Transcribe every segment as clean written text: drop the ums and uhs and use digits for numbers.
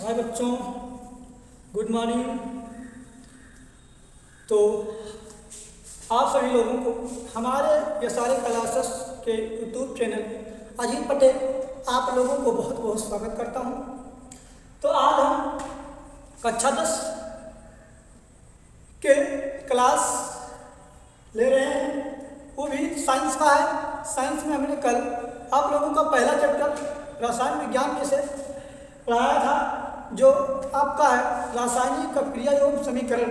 हाय बच्चों, good morning. तो आप सभी लोगों को हमारे ये सारे क्लासेस के यूट्यूब चैनल अजीत पटेल आप लोगों को बहुत बहुत स्वागत करता हूँ। तो आज हम कक्षा 10 के क्लास ले रहे हैं, वो भी साइंस का है। साइंस में हमने कल आप लोगों का पहला चैप्टर रसायन विज्ञान में से पढ़ाया था, जो आपका है रासायनिक क्रिया एवं समीकरण,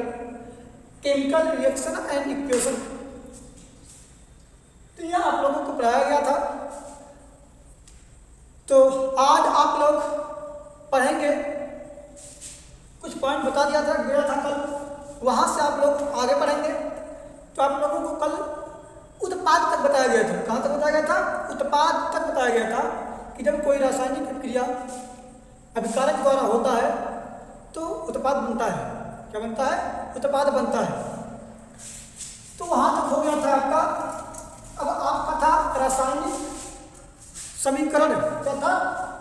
केमिकल रिएक्शन एंड इक्वेशन। तो यह आप लोगों को पढ़ाया गया था। तो आज आप लोग पढ़ेंगे, कुछ पॉइंट बता दिया था गया था कल, वहाँ से आप लोग आगे पढ़ेंगे। तो आप लोगों को कल उत्पाद तक बताया गया था। कहाँ तक बताया गया था? उत्पाद तक बताया गया था कि जब कोई रासायनिक क्रिया अभिकारक द्वारा होता है तो उत्पाद बनता है। क्या बनता है? उत्पाद बनता है। तो वहाँ तक हो गया था आपका। अब आपका था रासायनिक समीकरण। क्या था?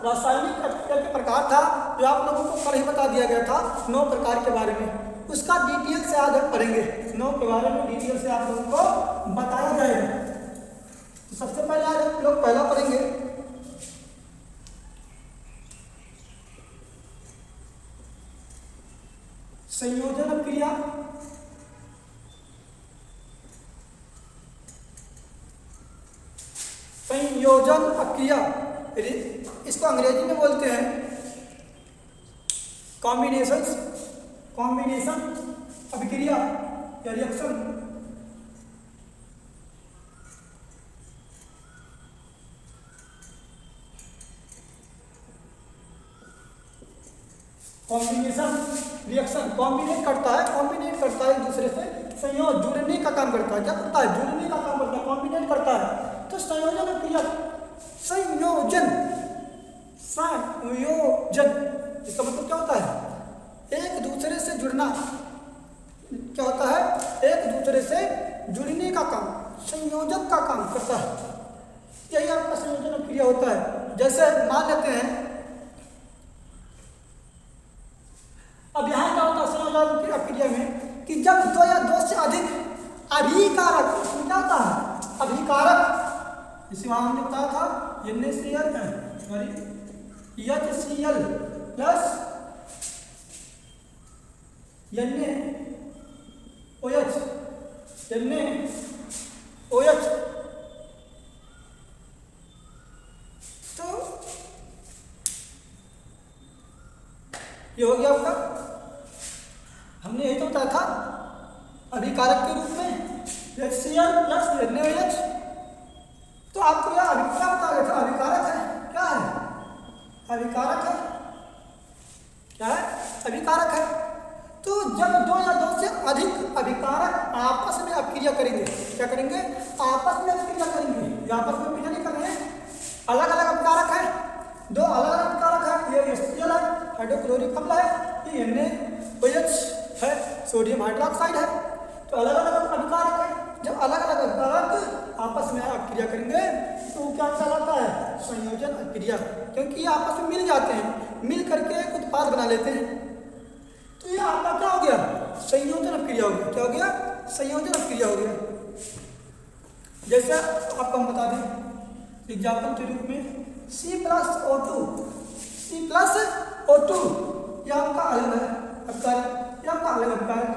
रासायनिक क्रिया के प्रकार था, जो आप लोगों को कल ही बता दिया गया था 9 प्रकार के बारे में। उसका डिटेल से आज हम पढ़ेंगे। 9 के बारे में डिटेल से आप लोगों को बताया जाएगा। तो सबसे पहले आज हम लोग पहला पढ़ेंगे, संयोजन क्रिया। संयोजन क्रिया, इसको अंग्रेजी में बोलते हैं कॉम्बिनेशन अभिक्रिया या रिएक्शन। कॉम्बिनेशन रिएक्शन कॉम्बिनेट करता है एक दूसरे से, संयोग जुड़ने का काम करता है। क्या करता है? जुड़ने का काम करता है, कॉम्बिनेट करता है। तो संयोजन क्रिया, संयोजन इसका मतलब क्या होता है? एक दूसरे से जुड़ना। क्या होता है? एक दूसरे से जुड़ने का काम, संयोजक का काम करता है। यही आपका संयोजन क्रिया होता है। जैसे मान लेते हैं, अब यहाँ क्या होता है संयोजन क्रिया में कि जब 2 या 2 से अधिक अभिकारक, क्या होता है? अभिकारक, इसी वहाँ हमने बताया था HCl प्लस NaOH। तो ये हो गया आपका। हमने यही तो बताया था अभिकारक के रूप में HCl प्लस NaOH। तो आपको यह क्या बता गया था? अभिकारक है। क्या है? अभिकारक है। क्या है? अभिकारक है। तो जब 2 या 2 से अधिक अभिकारक आपस में अपक्रिया करेंगे, क्या करेंगे? आपस में अपक्रिया करेंगे। आपस में अपक्रिया नहीं कर रहे हैं, अलग अलग अभिकारक है, 2 अलग अलग अभिकारक है। ये HCl है, हाइड्रोक्लोरिक अम्ल है, ये NaOH है, सोडियम हाइड्रोक्साइड है। तो अलग अलग अभिकारक है। जब अलग अलग अभिकारक आपस में अपक्रिया करेंगे तो क्या कहलाता है? संयोजन क्रिया। क्योंकि ये आपस में मिल जाते हैं, मिल करके एक उत्पाद बना लेते हैं। तो ये आपका क्या हो गया? संयोजन क्रिया हो गया। क्या हो गया? संयोजन क्रिया हो गया। जैसे आपको हम बता दें एग्जाम्पल के रूप में C+O2, ये आपका अलग है अभिकारक, ये आपका अलग अभिकारक।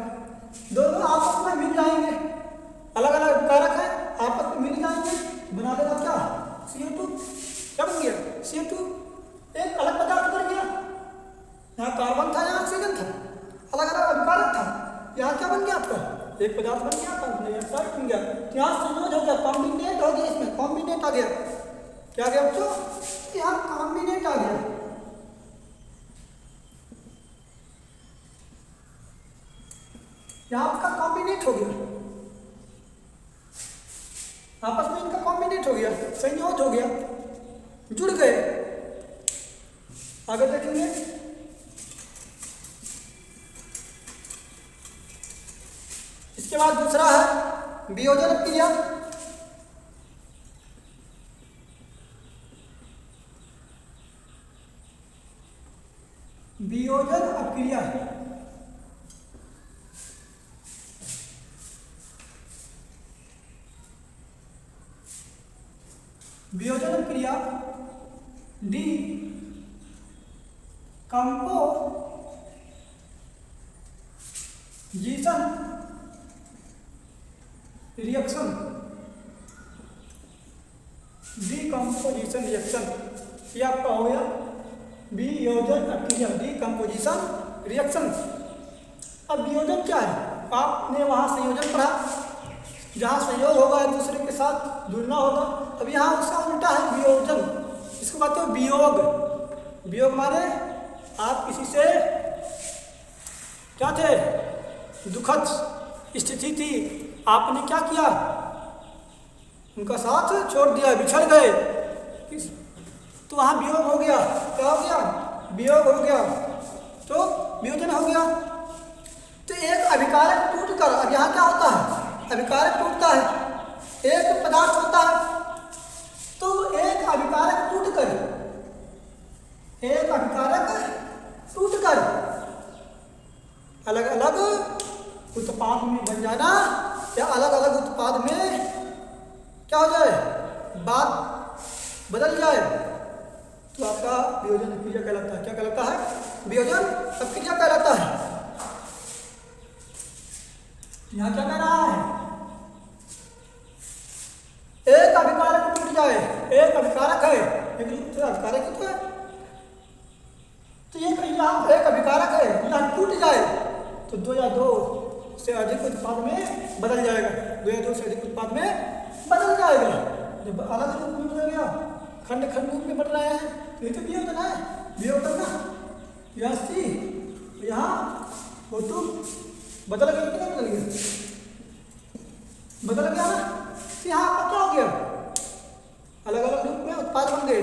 दोनों आपस में मिल जाएंगे, अलग अलग अभिकारक है, आपस में मिल जाएंगे, बना देगा क्या? CO2। क्या बन गया? CO2। एक अलग पदार्थ बन गया। यहाँ कार्बन था, यहाँ ऑक्सीजन था, अलग अलग अभिकारक था। यहाँ क्या बन गया आपका? एक पदार्थ बन गया, कार्बन बन गया। यहाँ संयोज हो गया, कॉम्बिनेट हो गया, इसमें कॉम्बिनेट आ गया। क्या आ गया बच्चों? यहाँ कॉम्बिनेट आ गया। यहाँ आपका कॉम्बिनेट हो गया, आपस में इनका कॉम्बिनेट हो गया, संयोज हो गया, जुड़ गए। आगे देखेंगे, इसके बाद दूसरा है वियोजन क्रिया। वियोजन अपक्रिया। वियोजन अपक्रिया decomposition reaction. Decomposition reaction ये आपका हो गया वियोजन अपक्रिया, डीकम्पोजिशन रिएक्शन। अब वियोजन क्या है? आपने वहाँ संयोजन पढ़ा, जहाँ संयोग होगा एक दूसरे के साथ जुड़ना होगा। अब यहाँ उसका उल्टा है वियोजन, इसको कहते हो वियोग। वियोग माने आप किसी से क्या थे, दुखद स्थिति थी, आपने क्या किया, उनका साथ छोड़ दिया, बिछड़ गए, तो वहाँ वियोग हो गया। क्या हो गया? वियोग हो गया, तो वियोजन हो गया। तो एक अभिकारक टूटकर, अब यहाँ क्या होता है, अभिकारक टूटता है, एक पदार्थ होता है, तो एक अभिकारक टूटकर अलग अलग उत्पाद में बन जाना, या अलग अलग उत्पाद में क्या हो जाए, बात बदल जाए, तो आपका वियोजन अपक्रिया कहलाता है। क्या कहलाता है? वियोजन अपक्रिया कहलाता है। यहाँ क्या कह रहा है? एक अभिकारक टूट जाए, एक अभिकारक है, एक अभिकारक ही तो है, तो ये यहाँ एक अभिकारक है, यहाँ टूट जाए तो दो या दो से अधिक उत्पाद में बदल जाएगा, दो या दो से अधिक उत्पाद में बदल जाएगा। जब अलग रूप में बदल गया, खंड खंड रूप में बदल रहे हैं, तो ये तो वियोजन है। वियोग करना यहाँ वो तो बदल गया, क्या बदल गया, बदल गया ना, तो यहाँ आपका क्या हो गया, अलग अलग रूप में उत्पाद बन गए।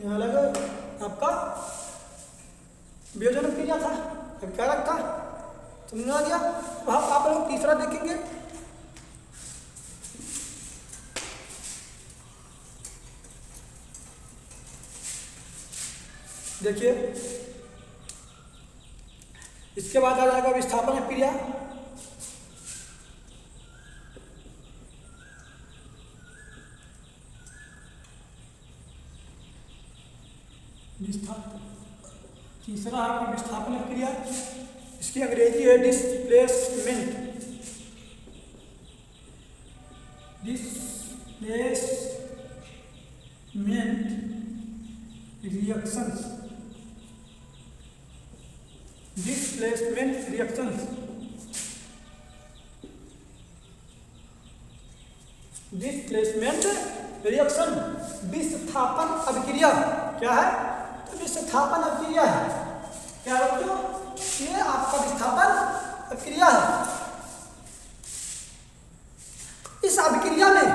यहाँ अलग आपका वियोजन अपक्रिया था, अभिकारक था, समझ आ गया। अब आप लोग तीसरा देखेंगे। देखिए, इसके बाद आ जाएगा विस्थापन अपक्रिया। तीसरा है विस्थापन अपक्रिया, इसकी अंग्रेजी है displacement. Reactions, displacement reactions, displacement reaction, विस्थापन अपक्रिया। क्या है? तो विस्थापन अपक्रिया है। क्या बच्चों? ये आपका विस्थापन अपक्रिया है। इस अभिक्रिया में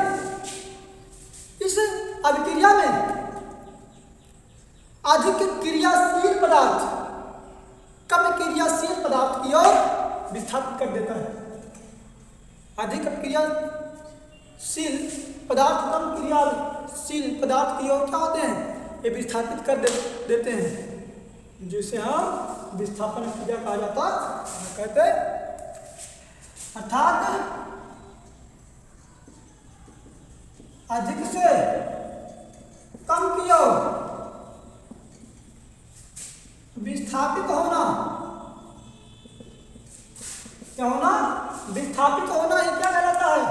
अधिक क्रियाशील पदार्थ कम क्रियाशील पदार्थ की ओर विस्थापित कर देता है। अधिक क्रियाशील पदार्थ कम क्रियाशील पदार्थ की ओर क्या होते हैं, ये विस्थापित कर देते हैं, जिसे हम विस्थापन अपक्रिया कहा जाता कहते। अर्थात अधिक से कम की ओर विस्थापित होना, क्या होना, विस्थापित होना, ये क्या कहलाता है,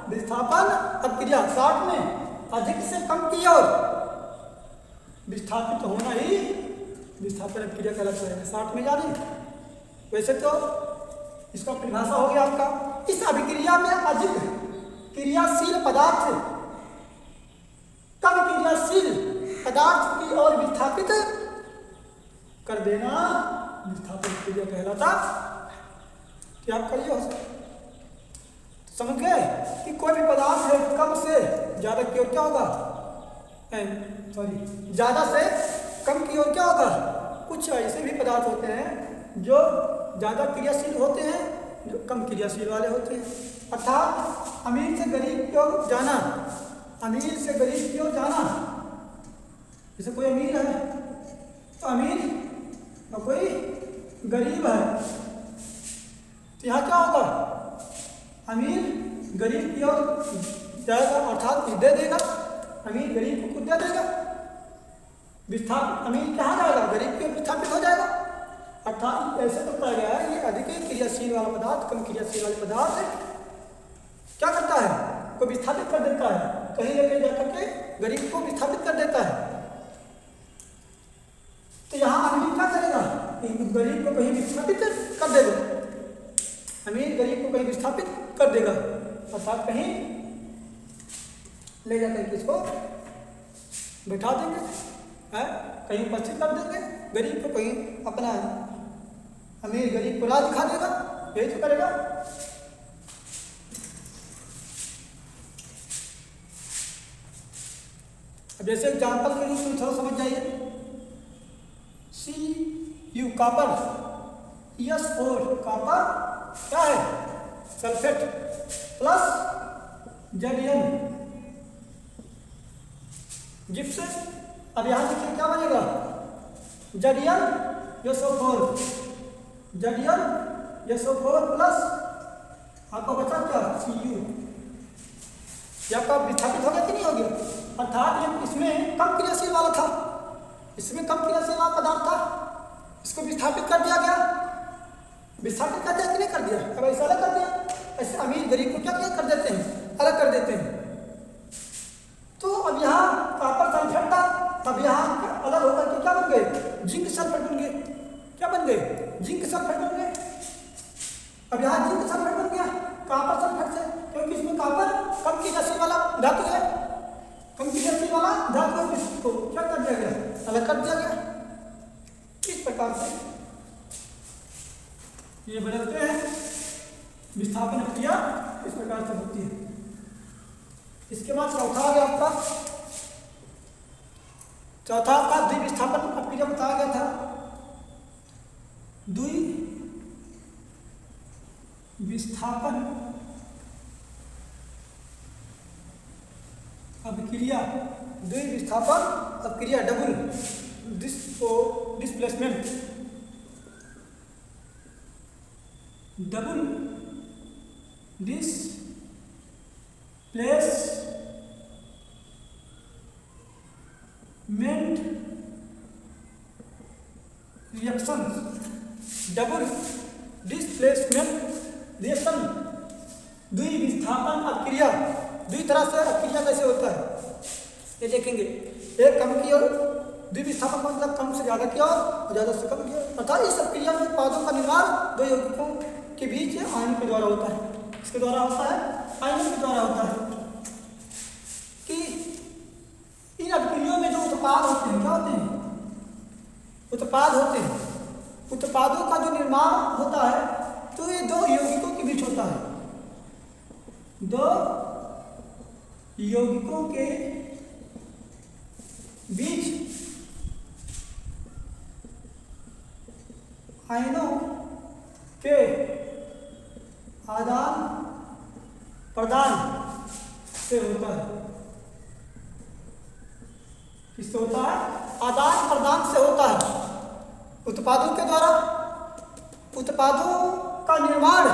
विस्थापन अपक्रिया। शॉर्ट में अधिक से कम की ओर विस्थापित होना ही विस्थापन अपक्रिया कहलाता है। शॉर्ट में जाने, वैसे तो इसका परिभाषा हो गया आपका, इस अभिक्रिया में अधिक क्रियाशील पदार्थ कम क्रियाशील पदार्थ की ओर विस्थापित कर देना विस्थापन अपक्रिया कहलाता। क्या आपका ये हो सकता, समझ गए कि कोई भी पदार्थ है कम से ज्यादा की ओर क्या होगा, ज्यादा से कम की ओर क्या होगा। कुछ ऐसे भी पदार्थ होते हैं जो ज्यादा क्रियाशील होते हैं, जो कम क्रियाशील वाले होते हैं। अर्थात अमीर से गरीब की ओर जाना, अमीर से गरीब की ओर जाना, जैसे कोई अमीर है तो अमीर और कोई गरीब है, तो यहाँ क्या होगा, अमीर गरीब की ओर जाएगा अर्थात कुछ दे देगा, अमीर गरीब को कुछ दे देगा, विस्थापित अमीर कहाँ जाएगा, गरीब की ओर विस्थापित हो जाएगा। अर्थात ऐसे बताया गया है ये अधिक क्रियाशील वाला पदार्थ कम क्रियाशील वाले पदार्थ क्या करता है, को विस्थापित कर देता है, कहीं लेके जाकर के गरीब को विस्थापित कर देता है। तो यहाँ अमीर क्या करेगा, गरीब को कहीं विस्थापित कर देगा, अमीर गरीब को कहीं विस्थापित कर देगा, अर्थात कहीं ले जाकर किसको बैठा देंगे, कहीं उपस्थित कर देंगे, गरीब को कहीं अपना, अमीर गरीब को राह दिखा देगा, यही तो करेगा। अब जैसे एग्जाम्पल के रूप में थोड़ा समझ जाइए, Cu कॉपर, ES4 कॉपर क्या है, सल्फेट प्लस Zn जिप्सम। अब यहाँ देखिए क्या बनेगा, ZnSO4 प्लस आपका बचा क्या, Cu, ये आपका विस्थापित हो गया कि नहीं हो गया, अर्थात ये इसमें कम क्रियाशील वाला था, इसमें कम क्रियाशील वाला पदार्थ था, इसको विस्थापित कर दिया गया, विस्थापित कर दिया कि नहीं कर दिया, अब ऐसा अलग कर दिया, ऐसे अमीर गरीब को क्या क्या कर देते हैं, अलग कर देते हैं। तो अब यहाँ कॉपर सल्फेट था, तब यहाँ अलग होकर के क्या बन गए, जिंक सल्फेट बन गए, क्या बन गए, जिंक सल्फेट बन गए। अब यहाँ जिंक सल्फेट बन गया कॉपर सल्फेट से, क्योंकि इसमें कॉपर कम क्रियाशील वाला धातु है, कम क्रियाशील वाला धातु है, इसको क्या कर दिया गया, अलग कर दिया गया। इस प्रकार से ये बदलते हैं, विस्थापन क्रिया इस प्रकार से होती है। इसके बाद चौथा आ गया आपका, चौथा आपका द्विविस्थापन प्रक्रिया बताया गया था, द्विविस्थापन अभिक्रिया, द्विविस्थापन अभिक्रिया, double displacement, double displacement reaction, double displacement reaction, द्विविस्थापन अभिक्रिया, दुई तरह से अभिक्रिया कैसे होता है ये देखेंगे। एक कम की ओर, द्विविस्थापन मतलब कम से ज़्यादा की ओर, ज़्यादा से कम की ओर, अर्थात इस अभिक्रिया में उत्पादों का निर्माण दो यौगिकों के बीच आयन के द्वारा होता है, इसके द्वारा होता है, आयन के द्वारा होता है। कि इन अभिक्रियाओं में जो उत्पाद होते हैं क्या होते हैं, उत्पाद होते हैं, उत्पादों का जो निर्माण होता है तो ये दो यौगिकों के बीच होता है, दो यौगिकों के बीच आयनों के आदान प्रदान से होता है, किससे होता है, आदान प्रदान से होता है, उत्पादों के द्वारा। उत्पादों का निर्माण,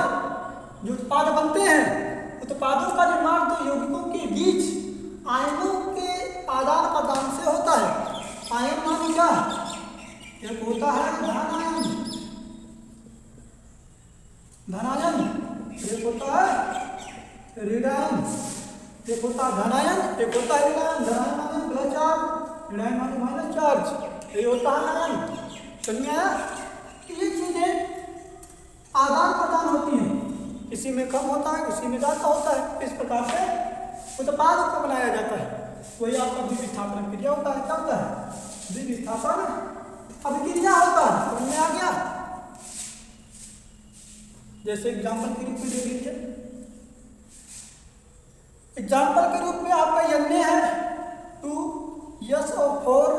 जो उत्पाद बनते हैं उत्पादों का निर्माण तो यौगिकों के बीच आयनों के आदान प्रदान से होता है। आयन माने क्या, एक होता है धनायन, धनायन, एक होता है ऋणायन, एक होता है धनायन, एक होता है ऋणायन। धनायन माने प्लस चार्ज, ऋणायन माने माइनस चार्ज, ये होता है आयन। समझ आया, ये चीजें आदान प्रदान होती हैं, किसी में कम होता है किसी में ज़्यादा होता है, इस प्रकार से उत्पाद को बनाया जाता है। वही आपका द्विविस्थापन अभिक्रिया होता है। क्या होता है, द्विविस्थापन अभिक्रिया होता है। समझ में आ गया, जैसे एग्जाम्पल के रूप में दे लीजिए, एग्जाम्पल के रूप में आपका Na है 2SO4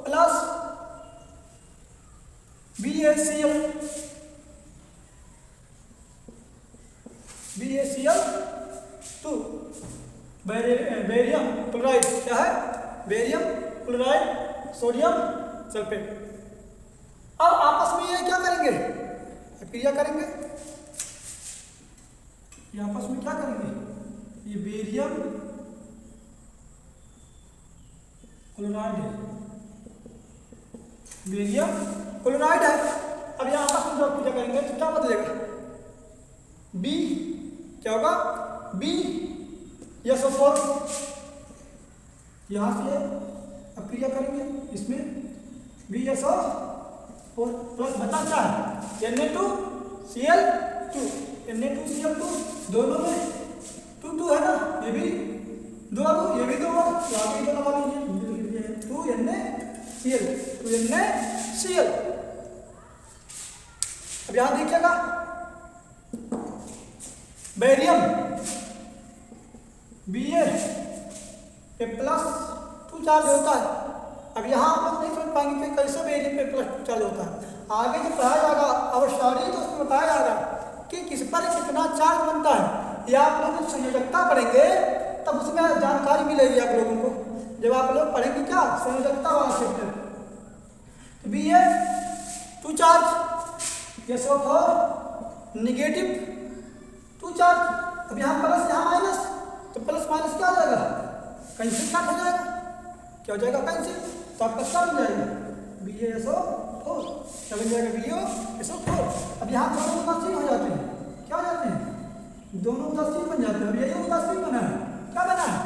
plus BaCl, BaCl2 barium chloride, क्या है, बेरियम क्लोराइड सोडियम सल्फेट। अब आपस में ये क्या करेंगे, क्रिया करेंगे, ये आपस में क्या करेंगे, ये बेरियम क्लोराइड है, बेरियम क्लोराइड है। अब ये आपस में जो क्रिया करेंगे तो क्या बदलेगा, बी क्या होगा, बी SO4, यहां से अब क्रिया करेंगे इसमें BSO4 प्लस बचा क्या है Na2Cl2, Na2Cl2 दोनों में 2 है ना, ये भी 2 ये भी 2 यहाँ भी 2 लगा लीजिए, 2 NaCl। अब यहां देखिएगा बेरियम Ba पे +2 चार्ज होता है। अब यहाँ आप लोग नहीं समझ पाएंगे कि कैसे बेरियम पे +2 चार्ज होता है, आगे जब पढ़ाया जाएगा अवश्य तो उसमें बताया जाएगा कि किस पर कितना चार्ज बनता है। या आप लोग संयोजकता पढ़ेंगे तब उसमें जानकारी मिलेगी आप लोगों को, जब आप लोग पढ़ेंगे क्या संयोजकता वाला चैप्टर। तो Ba 2 charge, SO4 negative 2 charge. अब यहाँ प्लस यहाँ माइनस, तो प्लस माइनस क्या हो जाएगा, कैंसिल काट हो जाएगा, क्या हो जाएगा कैंसिल, तो आपका क्या बन जाएगा BaSO4, क्या बन जाएगा BaSO4। अब यहाँ दोनों उदासीन हो जाते हैं, क्या हो जाते हैं, दोनों उदासीन बन जाते हैं। अब ये उदासीन बना है, क्या बना है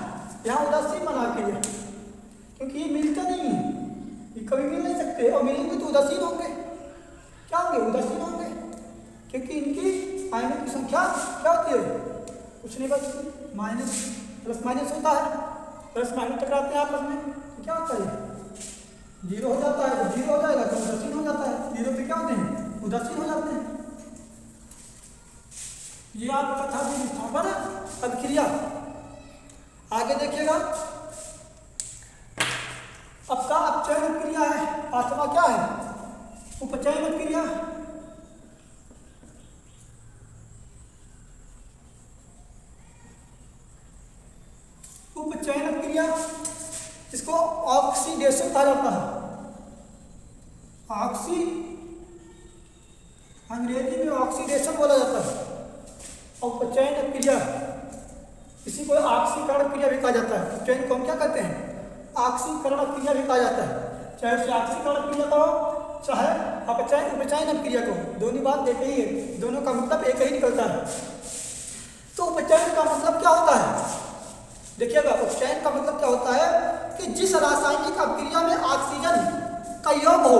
यहाँ उदासीन बना के लिया, क्योंकि ये मिलते नहीं है, ये कभी मिल नहीं सकते, और मिलेंगे तो उदासीन होंगे, क्या होंगे उदासीन होंगे, क्योंकि इनकी आयनों की संख्या क्या होती है, कुछ नहीं बचती, माइनस प्लस माइनस होता है, प्लस माइनस टकराते हैं आपस में, तो क्या होता है 0 हो जाता है, तो 0 हो जाएगा तो उदासीन हो जाता है, 0 पे क्या होते हैं उदासीन हो जाते हैं। ये आपका था विस्थापन अभिक्रिया। आगे देखिएगा आपका अपचयन क्रिया है, पांचवा क्या है उपचयन क्रिया। उपचयन क्रिया इसको ऑक्सीडेशन कहा जाता है, ऑक्सी अंग्रेजी में ऑक्सीडेशन बोला जाता है। उपचयन क्रिया इसी को ऑक्सीकरण क्रिया भी कहा जाता है। उपचयन को हम क्या कहते हैं ऑक्सीकरण क्रिया भी कहा जाता है, चाहे उसे ऑक्सीकरण क्रिया कहो चाहे उपचयन क्रिया को, दोनों बात देखे ही है, दोनों का मतलब एक ही निकलता है। तो उपचयन का मतलब क्या होता है, देखिएगा उपचयन का मतलब क्या होता है कि जिस रासायनिक अभिक्रिया में ऑक्सीजन का योग हो,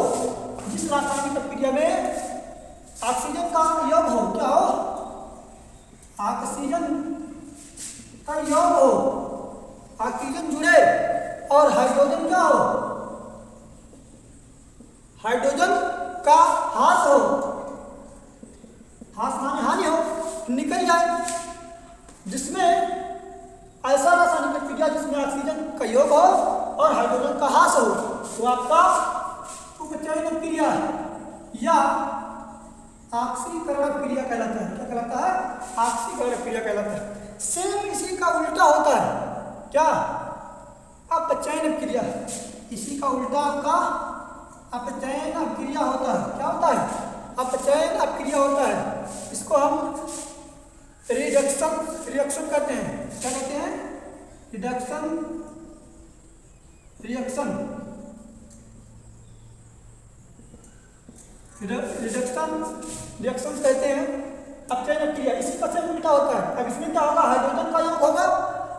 जिस रासायनिक अभिक्रिया में ऑक्सीजन का योग हो, क्या हो ऑक्सीजन का योग हो, ऑक्सीजन जुड़े और हाइड्रोजन क्या हो, हाइड्रोजन का ह्रास हो, ह्रास माने हानि हो, निकल जाए, जिसमें ऐसा रासायनिक अभिक्रिया जिसमें ऑक्सीजन का योग हो और हाइड्रोजन का ह्रास हो, तो आपका उपचयन क्रिया या ऑक्सीकरण क्रिया कहलाता है। क्या कहलाता है ऑक्सीकरण क्रिया कहलाता है। सेम इसी का उल्टा होता है, क्या अपचयन क्रिया, इसी का उल्टा आपका अपचयन क्रिया होता है। क्या होता है अपचयन क्रिया होता है, इसको हम रिडक्शन कहते हैं। क्या कहते हैं रिडक्शन रिएक्शन कहते हैं अपचयन क्रिया, इसी का सेम उल्टा होता है। अब इसमें क्या होगा हाइड्रोजन का योग होगा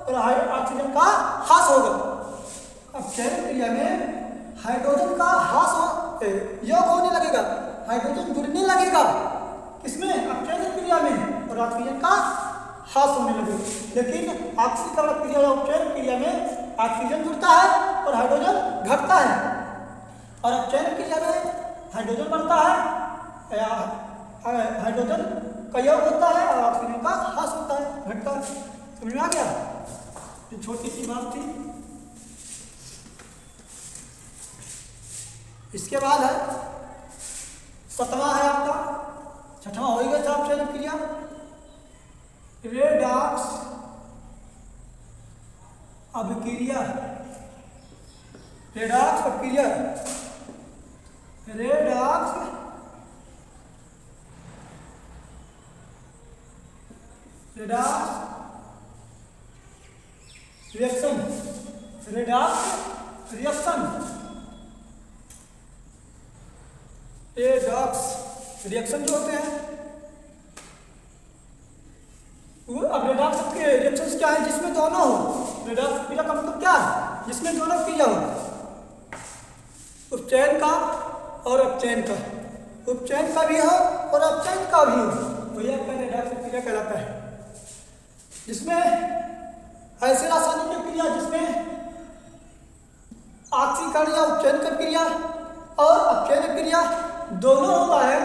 और ऑक्सीजन का ह्रास होगा। अपचयन क्रिया में हाइड्रोजन का योग होने लगेगा, हाइड्रोजन जुड़ने लगेगा किसमें अपचयन क्रिया में, और ऑक्सीजन का ह्रास होने लगेगा। लेकिन ऑक्सीकरण क्रिया या उपचयन क्रिया में ऑक्सीजन जुड़ता है और हाइड्रोजन घटता है, और अपचयन क्रिया में हाइड्रोजन बढ़ता है या हाइड्रोजन का योग होता है और ऑक्सीजन का ह्रास होता है, घटता है। समझ में आ गया, ये छोटी सी बात थी। इसके बाद है सतवां है आपका, छठवां हो गया था अपचयन क्रिया रेडॉक्स अभिक्रिया। रेडॉक्स अभिक्रिया redox reaction, redox reaction, redox reaction जो होते हैं अब रेडॉक्स के रिएक्शंस क्या है जिसमें दोनों हो, रेडॉक्स क्रिया का मतलब क्या है जिसमें दोनों क्रिया हो, उपचयन का और अपचयन का, उपचयन का भी हो और अपचयन का भी हो, वही आपका रेडॉक्स क्रिया कहलाता है। जिसमें ऐसे रासायनिक क्रिया जिसमें ऑक्सीकरण या उपचयन की क्रिया और अपचयन क्रिया दोनों होता है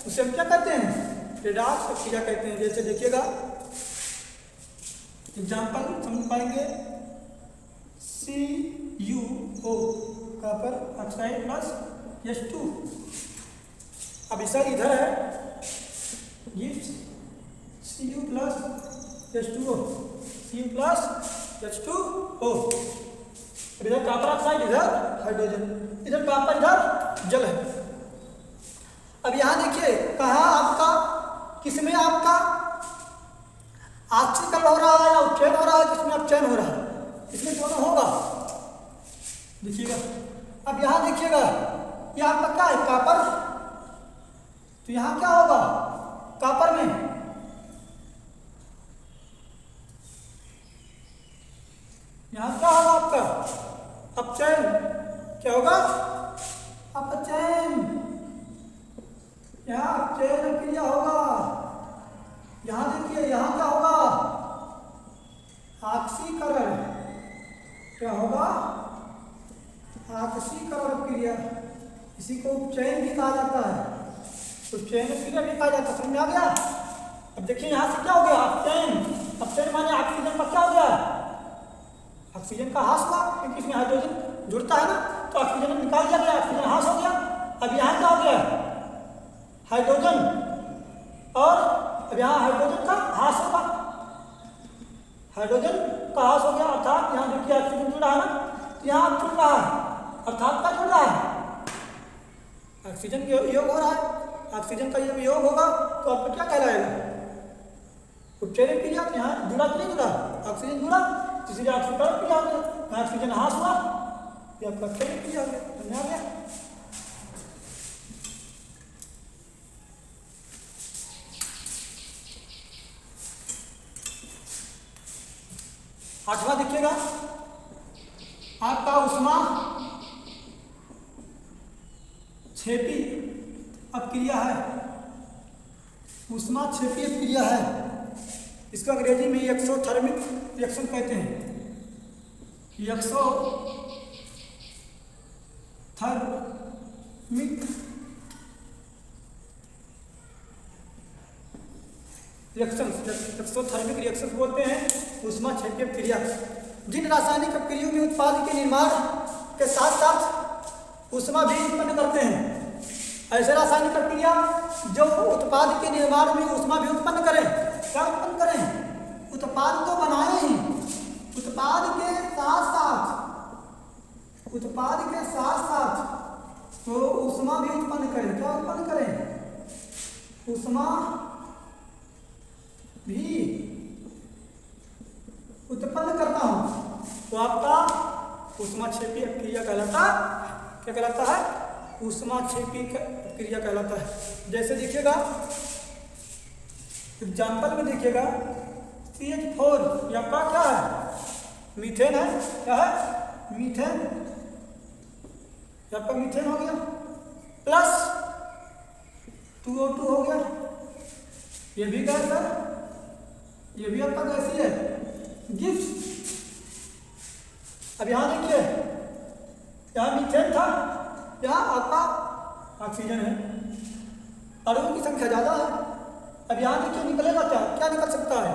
उसे हम क्या कहते हैं, रेडॉक्स क्रिया कहते हैं। जैसे देखिएगा एग्जाम्पल समझ पाएंगे, CuO copper oxide plus H2, अब ऐसा इधर है gives Cu plus H2O, Cu plus H2O, इधर कॉपर ऑक्साइड इधर हाइड्रोजन, इधर कॉपर इधर जल है। अब यहाँ देखिए कहाँ आपका किसमें आपका ऑक्सीकरण हो रहा है या उपचयन हो रहा है, किसमें अपचयन हो रहा है, इसमें दोनों होगा। देखिएगा अब यहाँ देखिएगा ये आपका क्या है कॉपर, तो यहाँ क्या होगा कॉपर में यहाँ क्या होगा आपका अपचयन, क्या होगा अपचयन, यहाँ अपचयन क्रिया होगा। यहाँ देखिए यहाँ क्या होगा ऑक्सीकरण, क्या होगा ऑक्सीकरण क्रिया, इसी को उपचयन भी कहा जाता है, उपचयन क्रिया भी कहा जाता है। समझ आ गया। अब देखिए यहाँ से क्या हो गया अपचयन, अपचयन माने ऑक्सीजन का क्या हो गया, ऑक्सीजन का ह्रास हुआ क्योंकि इसमें हाइड्रोजन जुड़ता है ना, तो ऑक्सीजन निकाल दिया गया, ऑक्सीजन ह्रास हो गया। अब यहाँ क्या हो गया हाइड्रोजन, और अब यहाँ हाइड्रोजन का ह्रास होगा, हाइड्रोजन का ह्रास हो गया, अर्थात यहाँ देखिए ऑक्सीजन जुड़ा है ना, तो यहाँ जुड़ रहा है, अर्थात क्या जुड़ रहा है ऑक्सीजन योग हो रहा है, ऑक्सीजन का जब योग होगा तो आपको क्या कहलाएगा उपचयन क्रिया। तो यहाँ जुड़ा कि नहीं जुड़ा, ऑक्सीजन जुड़ा इसलिए ऑक्सीकरण क्रिया हो गया, ऑक्सीजन ह्रास हुआ ये आपका अपचयन क्रिया हो गया। समझ आ गया। आठवां देखिएगा आपका उष्मा क्षेपी अपक्रिया है, उष्मा क्षेपी अपक्रिया है, इसको अंग्रेजी में एक्सोथर्मिक रिएक्शन कहते हैं, एक्सोथर्मिक रिएक्शन, एक्सोथर्मिक रिएक्शन बोलते हैं उष्मा क्षेपी अपक्रिया। जिन रासायनिक अपक्रियों में उत्पाद के निर्माण के साथ साथ उष्मा भी उत्पन्न करते हैं, ऐसे रासायनिक अपक्रिया जो उत्पाद के निर्माण में उष्मा भी उत्पन्न करें, क्या उत्पन्न करें उत्पाद तो बनाए ही, उत्पाद के साथ साथ तो उष्मा भी उत्पन्न करें, क्या उत्पन्न करें उष्मा भी उत्पन्न करता हूं, तो आपका ऊष्माक्षेपी अपक्रिया कहलाता, क्या कहलाता है ऊष्माक्षेपी अपक्रिया कहलाता है। जैसे देखिएगा एग्जाम्पल में देखिएगा CH4 या क्या है मीथेन है, क्या है मीथेन, आपका मीथेन हो गया प्लस 2O2 हो गया, ये भी गैस है, ये भी आपका गैस ही है गिव्स। अब यहाँ देखिए यहाँ मीथेन था, यहाँ आपका ऑक्सीजन है, अणुओं की संख्या ज़्यादा है। अब यहाँ देखिए निकलेगा क्या, क्या निकल सकता है,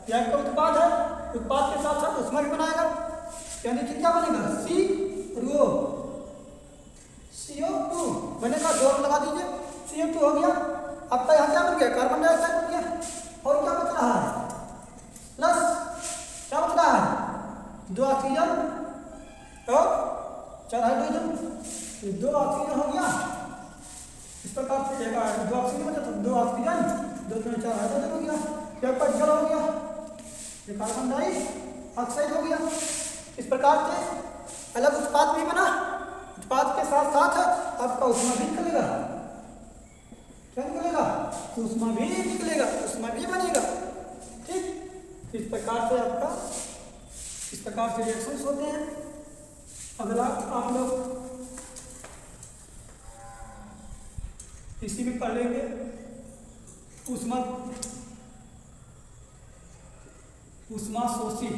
यहाँ का उत्पाद है, उत्पाद के साथ साथ उष्मा भी बनाएगा, यानी कि क्या बनेगा CO2 बनेगा, जोड़ लगा दीजिए CO2 हो गया। आपका यहाँ क्या बन गया कार्बन डाइऑक्साइड बन गया, और क्या बच रहा है प्लस क्या बच रहा है 2 ऑक्सीजन और 4 हाइड्रोजन, ये 2 ऑक्सीजन हो गया, इस प्रकार से एक 2 ऑक्सीजन बचा तो 2 ऑक्सीजन, 2 3 4 हाइड्रोजन हो गया, क्या पर जल हो गया, ये कार्बन डाइऑक्साइड हो गया। इस प्रकार से अलग उत्पाद भी बना, उत्पाद के साथ साथ आपका ऊष्मा भी निकलेगा। क्या निकलेगा? ऊष्मा भी निकलेगा, ऊष्मा भी बनेगा। ठीक, इस प्रकार से आपका इस प्रकार से रिएक्शंस होते हैं। अगला आप लोग इसी में पढ़ लेंगे ऊष्मा शोषी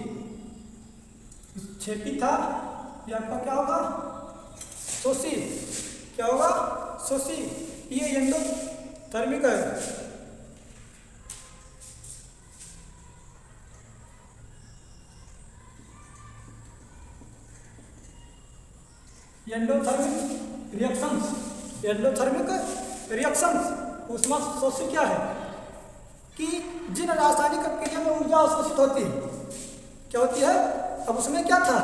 क्षेपी था, ये आपका क्या होगा? शोषी। क्या होगा? शोषी। ये एंडोथर्मिक है। एंडोथर्मिक रिएक्शंस ऊष्मा शोषी क्या है कि जिन रासायनिक क्रिया में ऊर्जा अवशोषित होती है, क्या होती है? अब उसमें क्या था?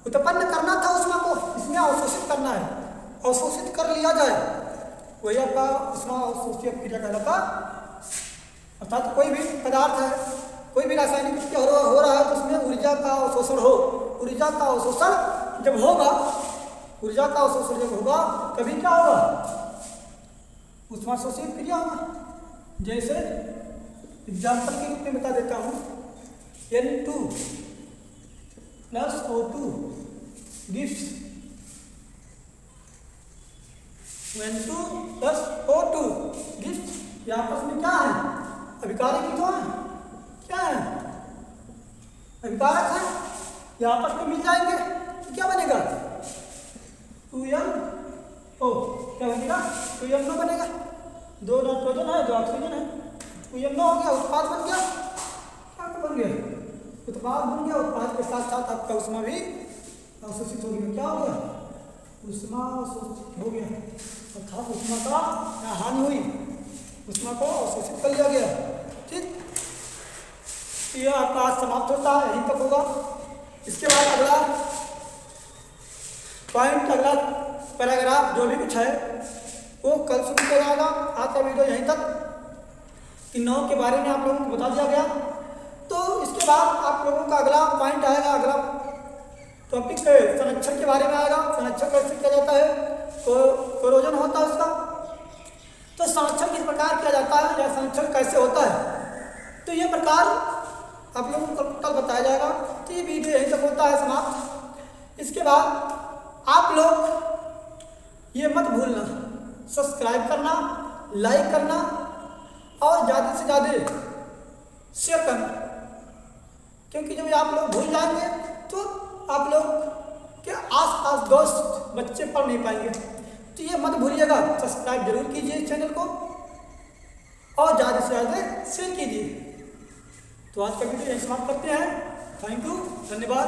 उत्पन्न करना था ऊष्मा को, इसमें अवशोषित करना है, अवशोषित कर लिया जाए, वही आपका ऊष्मा अवशोषीय क्रिया कहलाता। अर्थात कोई भी पदार्थ है, कोई भी रासायनिक क्रिया हो रहा है तो उसमें ऊर्जा का अवशोषण हो, ऊर्जा का अवशोषण जब होगा, ऊर्जा का अवशोषण जब होगा तभी क्या होगा? ऊष्मा शोषी क्रिया होगा। जैसे एग्जाम्पल के रूप में बता देता हूँ, N2 + O2 gives N2 + O2 gives, ये आपस में क्या है? अभिकारक ही तो है। क्या है? अभिकारक है। ये आपस में मिल जाएंगे तो क्या बनेगा? 2NO। क्या बनेगा? 2NO बनेगा। 2 नाइट्रोजन है, 2 ऑक्सीजन है, 2NO हो गया, उत्पाद बन गया। क्या बन गया? उत्पाद बन गया। उत्पाद के साथ साथ आपका ऊष्मा भी अवशोषित हो गया। क्या हो गया? ऊष्मा अवशोषित हो गया, अर्थात ऊष्मा का हानि हुई, ऊष्मा को अवशोषित कर लिया गया। ठीक, ये आपका आज समाप्त होता है, यहीं तक होगा। इसके बाद अगला पॉइंट, अगला पैराग्राफ जो भी कुछ है वो कल शुरू किया जाएगा। आज का वीडियो यहीं तक, इन 9 के बारे में आप लोगों को बता दिया गया। तो इसके बाद आप लोगों का अगला पॉइंट आएगा, अगला टॉपिक संरक्षण के बारे में आएगा। संरक्षण कैसे किया जाता है, कोरोजन होता है उसका, तो संरक्षण किस प्रकार किया जाता है या संरक्षण कैसे होता है, तो ये प्रकार आप लोगों को कल बताया जाएगा। तो ये वीडियो यहीं तक होता है समाप्त। इसके बाद आप लोग ये मत भूलना सब्सक्राइब करना, लाइक करना और ज़्यादा से ज़्यादा शेयर करना, क्योंकि जब आप लोग भूल जाएंगे तो आप लोग के आसपास दोस्त बच्चे पढ़ नहीं पाएंगे। तो ये मत भूलिएगा, सब्सक्राइब जरूर कीजिए इस चैनल को और ज़्यादा से ज़्यादा शेयर कीजिए। तो आज का वीडियो यहीं समाप्त करते हैं। थैंक यू, धन्यवाद।